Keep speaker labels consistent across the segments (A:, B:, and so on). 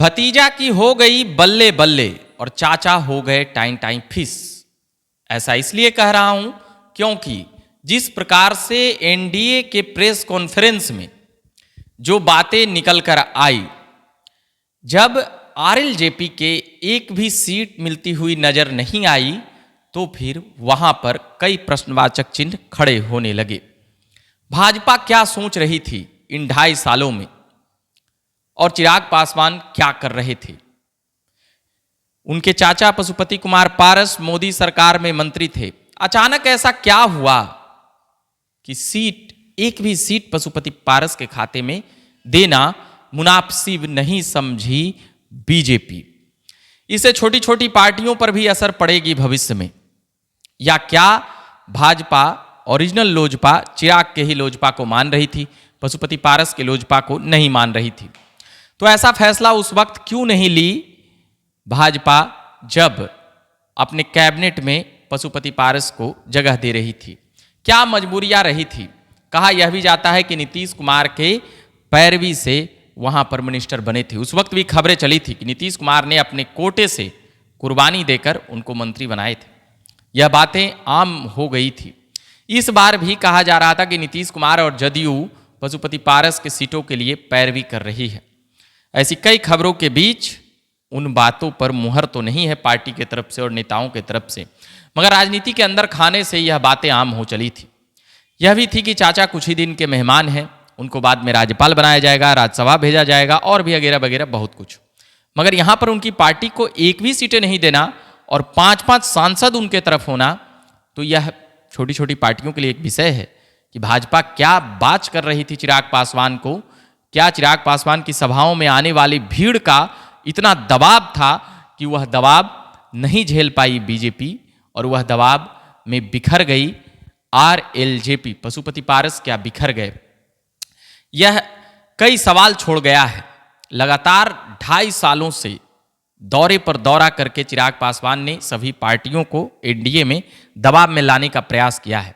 A: भतीजा की हो गई बल्ले बल्ले और चाचा हो गए टाइन टाइन फिस। ऐसा इसलिए कह रहा हूं क्योंकि जिस प्रकार से एनडीए के प्रेस कॉन्फ्रेंस में जो बातें निकल कर आई, जब आरएलजेपी के एक भी सीट मिलती हुई नजर नहीं आई, तो फिर वहां पर कई प्रश्नवाचक चिन्ह खड़े होने लगे। भाजपा क्या सोच रही थी इन 2.5 सालों में, और चिराग पासवान क्या कर रहे थे? उनके चाचा पशुपति कुमार पारस मोदी सरकार में मंत्री थे। अचानक ऐसा क्या हुआ कि एक भी सीट पशुपति पारस के खाते में देना मुनासिब नहीं समझी बीजेपी? इससे छोटी छोटी पार्टियों पर भी असर पड़ेगी भविष्य में, या क्या भाजपा ओरिजिनल लोजपा चिराग के ही लोजपा को मान रही थी, पशुपति पारस के लोजपा को नहीं मान रही थी? तो ऐसा फैसला उस वक्त क्यों नहीं ली भाजपा, जब अपने कैबिनेट में पशुपति पारस को जगह दे रही थी? क्या मजबूरियां रही थी? कहा यह भी जाता है कि नीतीश कुमार के पैरवी से वहां पर मिनिस्टर बने थे। उस वक्त भी खबरें चली थी कि नीतीश कुमार ने अपने कोटे से कुर्बानी देकर उनको मंत्री बनाए थे। यह बातें आम हो गई थी। इस बार भी कहा जा रहा था कि नीतीश कुमार और जदयू पशुपति पारस के सीटों के लिए पैरवी कर रही है। ऐसी कई खबरों के बीच उन बातों पर मुहर तो नहीं है पार्टी के तरफ से और नेताओं के तरफ से, मगर राजनीति के अंदर खाने से यह बातें आम हो चली थी। यह भी थी कि चाचा कुछ ही दिन के मेहमान हैं, उनको बाद में राज्यपाल बनाया जाएगा, राज्यसभा भेजा जाएगा और भी वगैरह वगैरह बहुत कुछ। मगर यहां पर उनकी पार्टी को एक भी सीटें नहीं देना और 5-5 सांसद उनके तरफ होना, तो यह छोटी छोटी पार्टियों के लिए एक विषय है कि भाजपा क्या बात कर रही थी चिराग पासवान को। क्या चिराग पासवान की सभाओं में आने वाली भीड़ का इतना दबाव था कि वह दबाव नहीं झेल पाई बीजेपी, और वह दबाव में बिखर गई आरएलजेपी। पशुपति पारस क्या बिखर गए? यह कई सवाल छोड़ गया है। लगातार 2.5 सालों से दौरे पर दौरा करके चिराग पासवान ने सभी पार्टियों को एनडीए में दबाव में लाने का प्रयास किया है,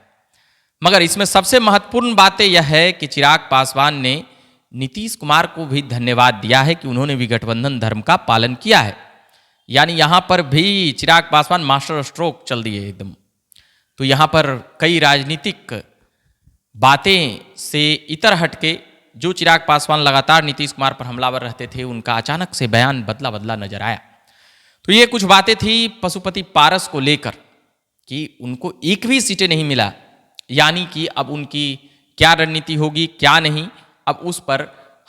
A: मगर इसमें सबसे महत्वपूर्ण बात यह है कि चिराग पासवान ने नीतीश कुमार को भी धन्यवाद दिया है कि उन्होंने भी गठबंधन धर्म का पालन किया है। यानी यहां पर भी चिराग पासवान मास्टर स्ट्रोक चल दिए एकदम। तो यहां पर कई राजनीतिक बातें से इतर हटके जो चिराग पासवान लगातार नीतीश कुमार पर हमलावर रहते थे, उनका अचानक से बयान बदला बदला नजर आया। तो ये कुछ बातें थी पशुपति पारस को लेकर कि उनको एक भी सीटें नहीं मिला, यानी कि अब उनकी क्या रणनीति होगी क्या नहीं, अब उस पर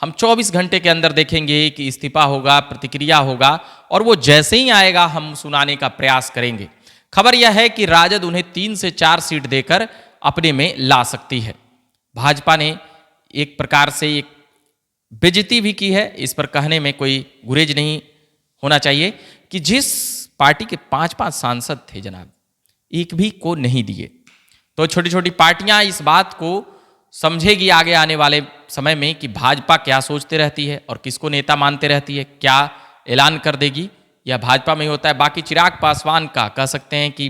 A: हम 24 घंटे के अंदर देखेंगे कि इस्तीफा होगा, प्रतिक्रिया होगा, और वो जैसे ही आएगा हम सुनाने का प्रयास करेंगे। खबर यह है कि राजद उन्हें 3 से 4 सीट देकर अपने में ला सकती है। भाजपा ने एक प्रकार से एक बेइज्जती भी की है, इस पर कहने में कोई गुरेज नहीं होना चाहिए कि जिस पार्टी के 5-5 सांसद थे जनाब, एक भी को नहीं दिए। तो छोटी छोटी पार्टियां इस बात को समझेगी आगे आने वाले समय में कि भाजपा क्या सोचते रहती है और किसको नेता मानते रहती है, क्या ऐलान कर देगी, यह भाजपा में ही होता है। बाकी चिराग पासवान का कह सकते हैं कि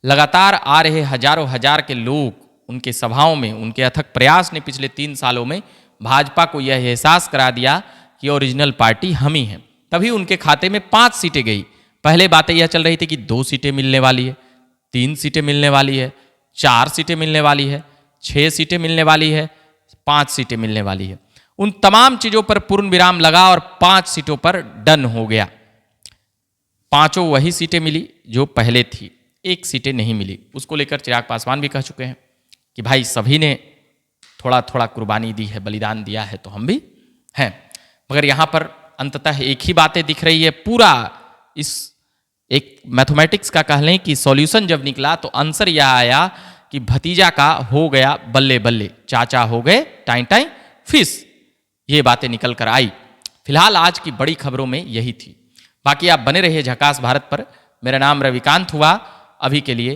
A: लगातार आ रहे हजारों हजार के लोग उनके सभाओं में, उनके अथक प्रयास ने पिछले 3 सालों में भाजपा को यह एहसास करा दिया कि ओरिजिनल पार्टी हम ही हैं। तभी उनके खाते में 5 सीटें गई। पहले बातें यह चल रही थी कि 2 सीटें मिलने वाली है, 3 सीटें मिलने वाली है, 4 सीटें मिलने वाली है, 6 सीटें मिलने वाली है, 5 सीटें मिलने वाली है। उन तमाम चीजों पर पूर्ण विराम लगा और 5 सीटों पर डन हो गया। 5 वही सीटें मिली जो पहले थी, 1 सीटें नहीं मिली। उसको लेकर चिराग पासवान भी कह चुके हैं कि भाई सभी ने थोड़ा थोड़ा कुर्बानी दी है, बलिदान दिया है, तो हम भी हैं। मगर यहां पर अंततः एक ही बातें दिख रही है। पूरा इस एक मैथमेटिक्स का कह लें कि सॉल्यूशन जब निकला तो आंसर यह आया कि भतीजा का हो गया बल्ले बल्ले, चाचा हो गए टाइन टाइन फिश। ये बातें निकल कर आई। फिलहाल आज की बड़ी खबरों में यही थी। बाकी आप बने रहिए झकास भारत पर। मेरा नाम रविकांत हुआ। अभी के लिए